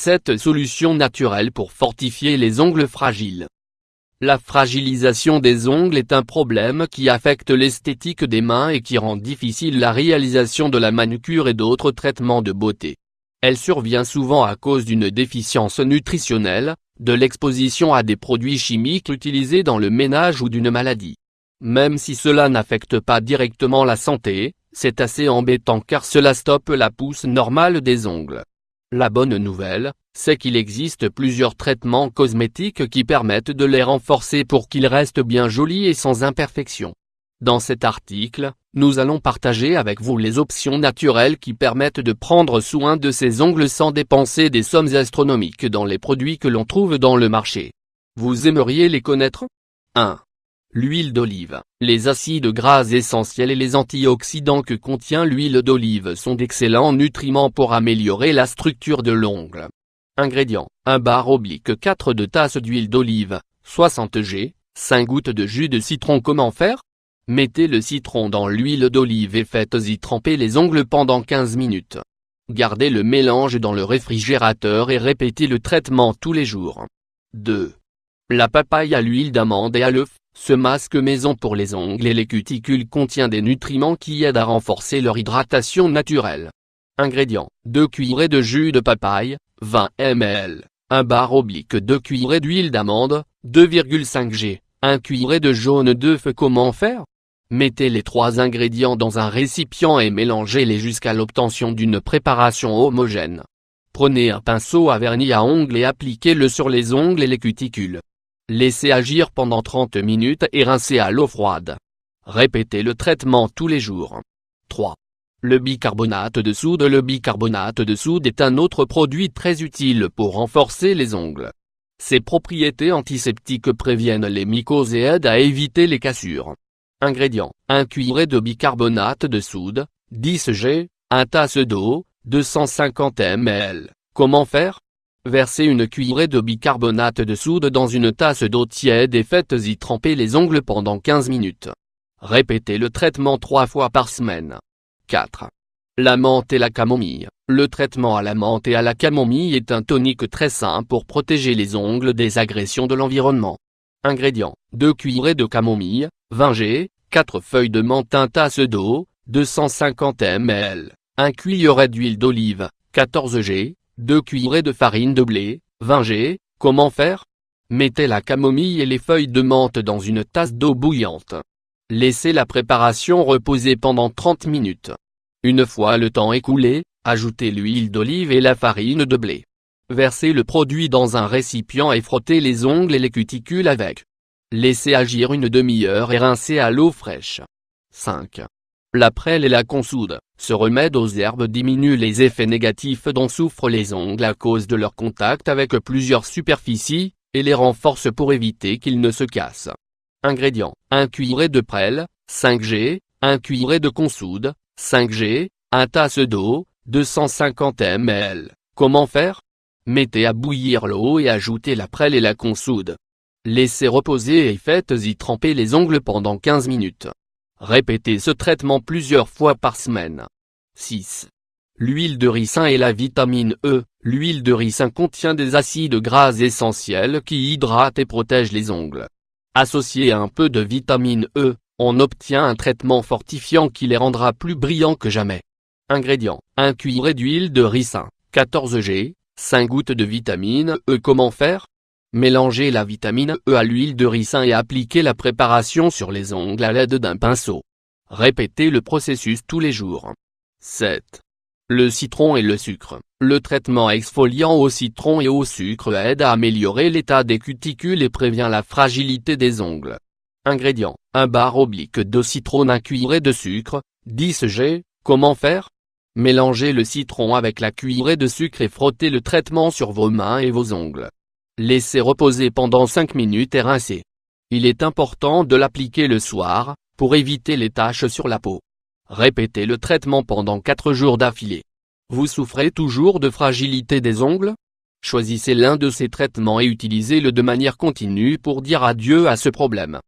7 solutions naturelles pour fortifier les ongles fragiles. La fragilisation des ongles est un problème qui affecte l'esthétique des mains et qui rend difficile la réalisation de la manucure et d'autres traitements de beauté. Elle survient souvent à cause d'une déficience nutritionnelle, de l'exposition à des produits chimiques utilisés dans le ménage ou d'une maladie. Même si cela n'affecte pas directement la santé, c'est assez embêtant car cela stoppe la pousse normale des ongles. La bonne nouvelle, c'est qu'il existe plusieurs traitements cosmétiques qui permettent de les renforcer pour qu'ils restent bien jolis et sans imperfection. Dans cet article, nous allons partager avec vous les options naturelles qui permettent de prendre soin de ses ongles sans dépenser des sommes astronomiques dans les produits que l'on trouve dans le marché. Vous aimeriez les connaître? 1. L'huile d'olive. Les acides gras essentiels et les antioxydants que contient l'huile d'olive sont d'excellents nutriments pour améliorer la structure de l'ongle. Ingrédients: 1/4 de tasse d'huile d'olive, 60 g, 5 gouttes de jus de citron. Comment faire? Mettez le citron dans l'huile d'olive et faites-y tremper les ongles pendant 15 minutes. Gardez le mélange dans le réfrigérateur et répétez le traitement tous les jours. 2. La papaye à l'huile d'amande et à l'œuf. Ce masque maison pour les ongles et les cuticules contient des nutriments qui aident à renforcer leur hydratation naturelle. Ingrédients: 2 cuillerées de jus de papaye, 20 ml, 1/2 cuillerées d'huile d'amande, 2,5 g, 1 cuillerée de jaune d'œuf. Comment faire? Mettez les 3 ingrédients dans un récipient et mélangez-les jusqu'à l'obtention d'une préparation homogène. Prenez un pinceau à vernis à ongles et appliquez-le sur les ongles et les cuticules. Laissez agir pendant 30 minutes et rincez à l'eau froide. Répétez le traitement tous les jours. 3. Le bicarbonate de soude. Le bicarbonate de soude est un autre produit très utile pour renforcer les ongles. Ses propriétés antiseptiques préviennent les mycoses et aident à éviter les cassures. Ingrédients: 1 cuillerée de bicarbonate de soude, 10 g, 1 tasse d'eau, 250 ml. Comment faire? Versez une cuillerée de bicarbonate de soude dans une tasse d'eau tiède et faites-y tremper les ongles pendant 15 minutes. Répétez le traitement 3 fois par semaine. 4. La menthe et la camomille. Le traitement à la menthe et à la camomille est un tonique très sain pour protéger les ongles des agressions de l'environnement. Ingrédients: 2 cuillerées de camomille, 20 g, 4 feuilles de menthe, 1 tasse d'eau, 250 ml, 1 cuillerée d'huile d'olive, 14 g, 2 cuillerées de farine de blé, 20 g. Comment faire? Mettez la camomille et les feuilles de menthe dans une tasse d'eau bouillante. Laissez la préparation reposer pendant 30 minutes. Une fois le temps écoulé, ajoutez l'huile d'olive et la farine de blé. Versez le produit dans un récipient et frottez les ongles et les cuticules avec. Laissez agir une demi-heure et rincez à l'eau fraîche. 5. La prêle et la consoude. Ce remède aux herbes diminue les effets négatifs dont souffrent les ongles à cause de leur contact avec plusieurs superficies, et les renforce pour éviter qu'ils ne se cassent. Ingrédients: 1 cuillerée de prêle, 5 g, 1 cuillerée de consoude, 5 g, 1 tasse d'eau, 250 ml. Comment faire? Mettez à bouillir l'eau et ajoutez la prêle et la consoude. Laissez reposer et faites-y tremper les ongles pendant 15 minutes. Répétez ce traitement plusieurs fois par semaine. 6. L'huile de ricin et la vitamine E. L'huile de ricin contient des acides gras essentiels qui hydratent et protègent les ongles. Associé à un peu de vitamine E, on obtient un traitement fortifiant qui les rendra plus brillants que jamais. Ingrédients: 1 cuillerée d'huile de ricin, 14 g, 5 gouttes de vitamine E. Comment faire? Mélangez la vitamine E à l'huile de ricin et appliquez la préparation sur les ongles à l'aide d'un pinceau. Répétez le processus tous les jours. 7. Le citron et le sucre. Le traitement exfoliant au citron et au sucre aide à améliorer l'état des cuticules et prévient la fragilité des ongles. Ingrédients: 1/2 citron, 1 cuillerée de sucre, 10 g. Comment faire? Mélangez le citron avec la cuillerée de sucre et frottez le traitement sur vos mains et vos ongles. Laissez reposer pendant 5 minutes et rincez. Il est important de l'appliquer le soir, pour éviter les taches sur la peau. Répétez le traitement pendant 4 jours d'affilée. Vous souffrez toujours de fragilité des ongles? Choisissez l'un de ces traitements et utilisez-le de manière continue pour dire adieu à ce problème.